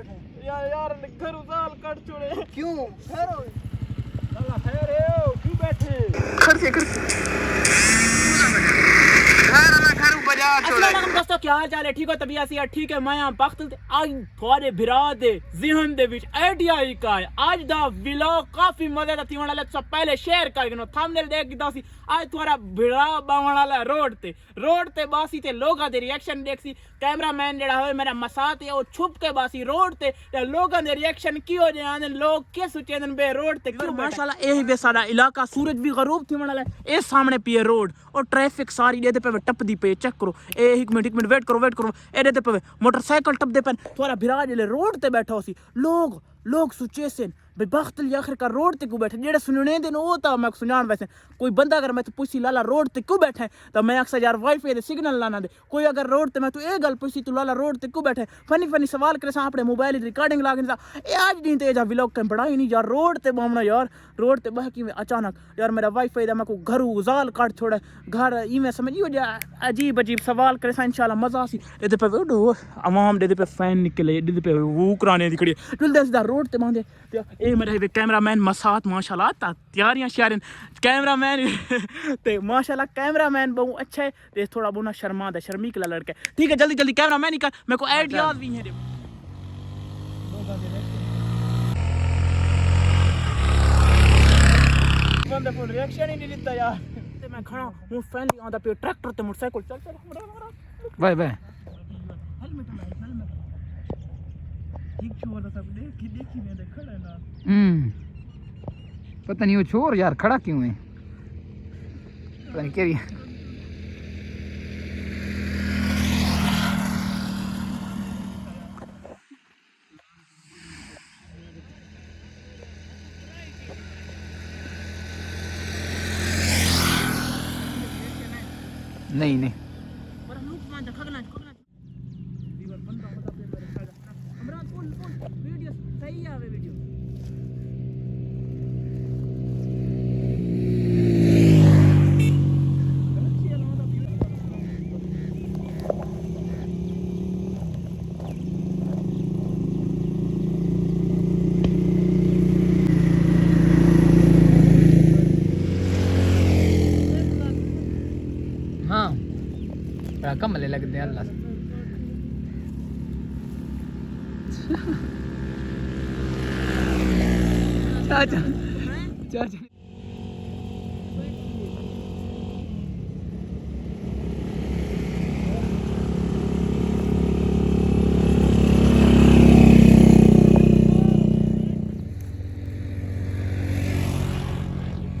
बैठे यार घर उजाल कट छोड़े क्यों खैर हो अल्लाह खैर है क्यों बैठे घर से अस्सलाम दोस्तों क्या हाल चाल है ठीक हो तबीयत सी ठीक है मैं वक्त आज थोड़े बिरा दे ज़हन दे विच आइडिया ही का है आज दा व्लॉग काफी मजेदार थी वाला सब पहले शेयर कर गनो थंबनेल देख के दासी आज थोड़ा बिरा बावण वाला रोड ते बासी ते लोगां दे रिएक्शन देखसी कैमरामैन जेड़ा होए मेरा मसात है वो छुप के बासी रोड ते लोगां दे रिएक्शन की हो जाने लोग के सोचेंदन बे रोड ते क्यों माशाल्लाह ए वे सारा इलाका सूरज भी गरूब थी वाला ए सामने पिए रोड और ट्रैफिक सारी दे पे टपदी पे चेक करो ए एक मिनट वेट करो ए दे पे मोटरसाइकिल टपदे पे थोड़ा बिराज ले रोड ते बैठा सी लोग सोचे से भाई बख्तल आखिर का रोड ते क्यों बैठे जेड़े सुनने दिन वो तो मैं सुनान वैसे कोई बंदा अगर मैं तो पूछी लाला रोड ते क्यों बैठे तो मैं अक्सर यार वाईफाई दे सिग्नल लाना दे कोई अगर रोड ते मैं तो ए गल पूछी तू लाला रोड ते क्यों बैठे फनी सवाल करे सा अपने मोबाइल रिकॉर्डिंग लागन सा ए आज दिन ते जा व्लॉग के बड़ा ही नहीं यार रोड ते बामना यार रोड ते बह की अचानक यार मेरा वाईफाई दा मैं को घर उजाल काट छोड़े घर ई में समझ यो जा अजीब सवाल करे सा इंशाल्लाह मजा सी दे पे आवाम दे पे फैन निकले दे पे वो कराने दी खड़ी जल्दी सीधा रोड ते बांधे ए मेरे कैमरामैन मसात माशाल्लाह तैयारियां शायरन कैमरामैन ते माशाल्लाह कैमरामैन बहुत अच्छा है ते थोड़ा बहुत शर्मी के लड़का ठीक है जल्दी कैमरामैन ही कर मेरे को आइडियाज भी हैं बंदे फुल रिएक्शन ही नहीं देता यार ते मैं खड़ा हूं फैन आंदा पे ट्रैक्टर ते मोटरसाइकिल चल बाय हेलमेट ठीक छोड़ सब देखी मैं खड़ा है ना पता नहीं वो छोर यार खड़ा क्यों है पता नहीं क्या नहीं पर हम लोग मान खगना दीवार बंद होता पे मेरे साइड हमरा फुल वीडियो सही आवे वीडियो हाँ कम ले लगते हैं अल्लाह चाचा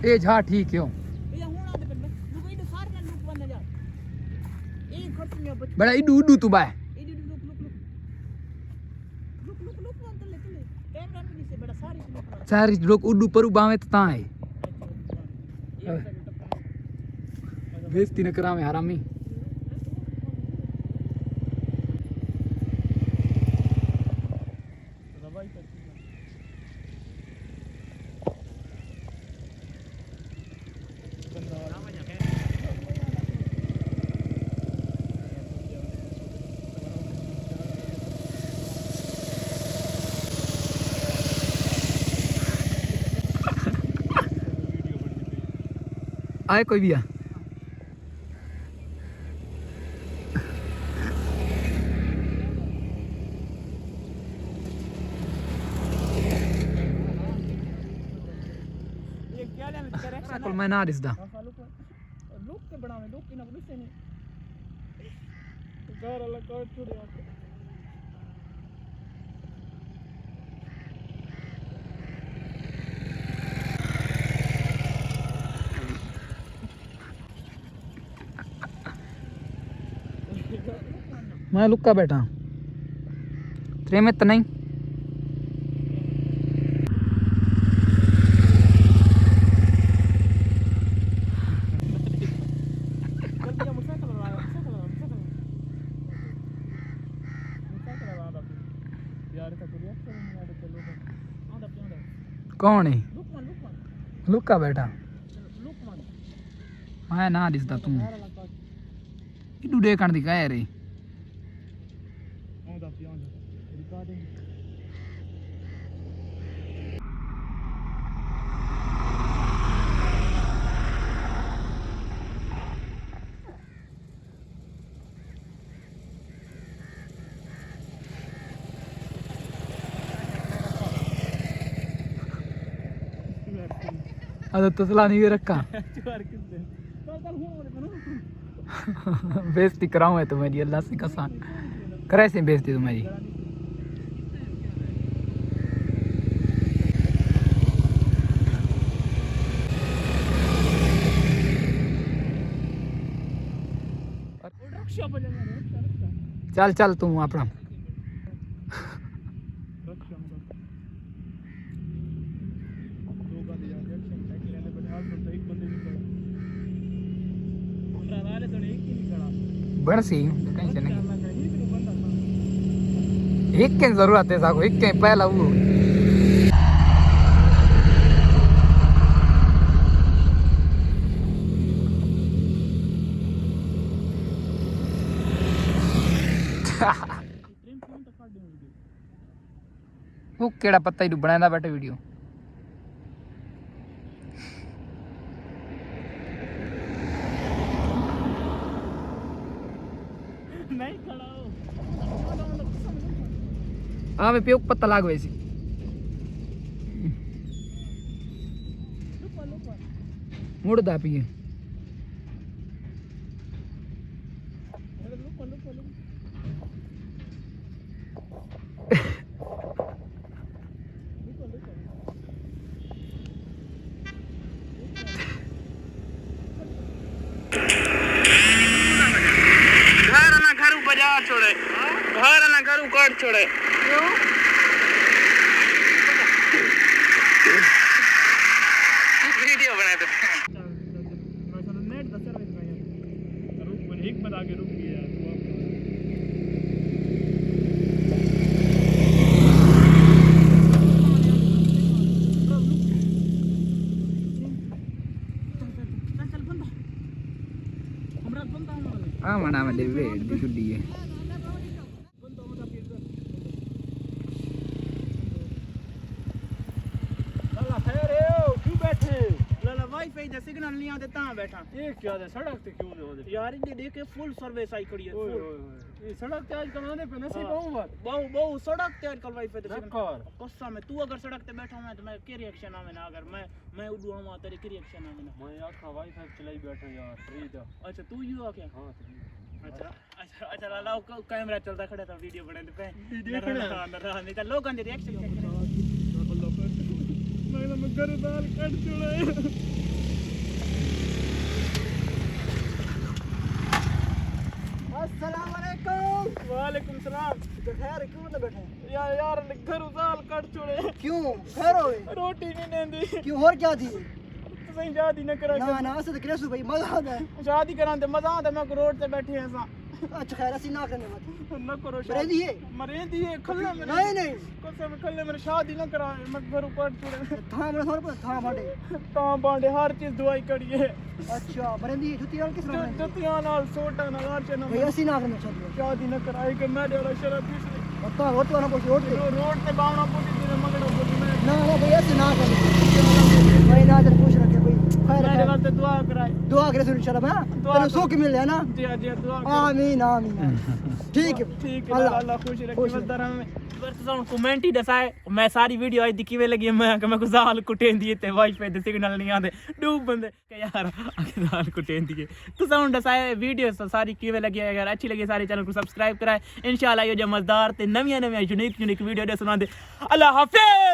ए झा ठीक है बड़ा इडू तू बाय सारी लोग उडू पर बावे तो ता है बेइज्जती न करावे हरामी आए कोई भी आ मैं ना दिसदा लोग के बनावे लोग की ना गुस्से नहीं घर वाला काट छोड़े मैं लुक्का बैठा तेरे में तो नहीं कौन है लुक्का बैठा मैं ना दिसदा तू इडू देखण दी कह रे अरे तसला नहीं रखा चोर किससे चल हो बेइज्जती कराऊं है तुम्हारी अल्लाह से कसम करे से बेइज्जती तुम्हारी रक्षा बजा रक्षा चल चल तू अपना रक्षा दो बंदे यार एक्शन टैक लेने पर हाल तो एक बंदे नहीं खड़ा हमरा वाले तो एक ही नहीं खड़ा बन सी टेंशन नहीं अल्लाह का ही तो बंदा था एक के जरूरत है साको एक के पहला वो वो केड़ा पत्ता ही बनांदा बैठे वीडियो नहीं खड़ा हो आ वे पे पत्ता लाग वैसी मुड़दा पिए छोड़े घर ना घर काट छोड़े क्यों वीडियो बनाए तो नेट द सर्विस में रुक बन एक बता के रुक गया चल बंदा हमरा बंदा आ मना में दे वे दी छुट्टी है वाईफाई दा सिग्नल नहीं आते ता बैठा ये क्या है सड़क पे क्यों नहीं होते यार ये देखे फुल सर्विस आई खड़ी है फुल ये सड़क ते आज कमाने पे नसीब बहु बहु सड़क ते आज कल वाईफाई ते सिग्नल गुस्सा में तू अगर सड़क ते बैठा मैं तो मैं के रिएक्शन आवे ना अगर मैं उड़ू हूं तेरे के रिएक्शन आवे ना मैं आखा वाईफाई चलाई बैठा यार फ्री दा अच्छा तू यू आ क्या हां अच्छा अच्छा अच्छा लाओ कैमरा चलता खड़ा था वीडियो बनाने पे वीडियो खड़ा नहीं तो लोगों दे रिएक्शन चेक मैं घर दाल कट छोड़े अस्सलाम वालेकुम वालेकुम सलाम खैर क्यों मतलब बैठे यार घर उजाल कट छोड़े क्यों खैर होए रोटी नहीं देंदी क्यों और क्या थी सही शादी न करा ना ना असद क्रेसु भाई मजा आता है शादी करांदे मजा आता मैं को रोड पे बैठे हैं सा अच्छा खैर असि ना करने मत न करो शादी मरेंदी है खल्ले में नहीं कसम खल्ले में शादी न कराए मैं घर ऊपर छोड़े था मेरे थोड़ा पर था बांडे हर चीज दवाई करी है अच्छा मरेंदी है जुतियां किस नाल जुतियां नाल सोटा नाल हर चीज भाई असि ना करने शादी न कराए कि मैं वाला शराब पीस पता हो तो ना कुछ रोड पे बावना पोटी तेरे मगड़ा बोली मैं ना भाई असि ना करने भाई ना जब खुश रखे भाई मेरे वास्ते दुआ करे इंशाल्लाह हां तेरे सुख मिल जाए ना जी दुआ आमीन आमीन ठीक है अल्लाह खुश रखे बस तरह में कमेंट ही दसाए मैं सारी वीडियो आज दी किवे लगी मैं गुजाल कुटेंदी ते वाईफाई दे सिग्नल नहीं आंदे डूब बंदे के यार गुजाल कुटेंदी है तो साउंड दसाए वीडियो सारी किवे लगी अगर अच्छी लगी सारे चैनल को सब्सक्राइब कराए इंशाल्लाह ये जो मजेदार ते नवी यूनिक वीडियो दे सुनांदे अल्लाह हाफिज।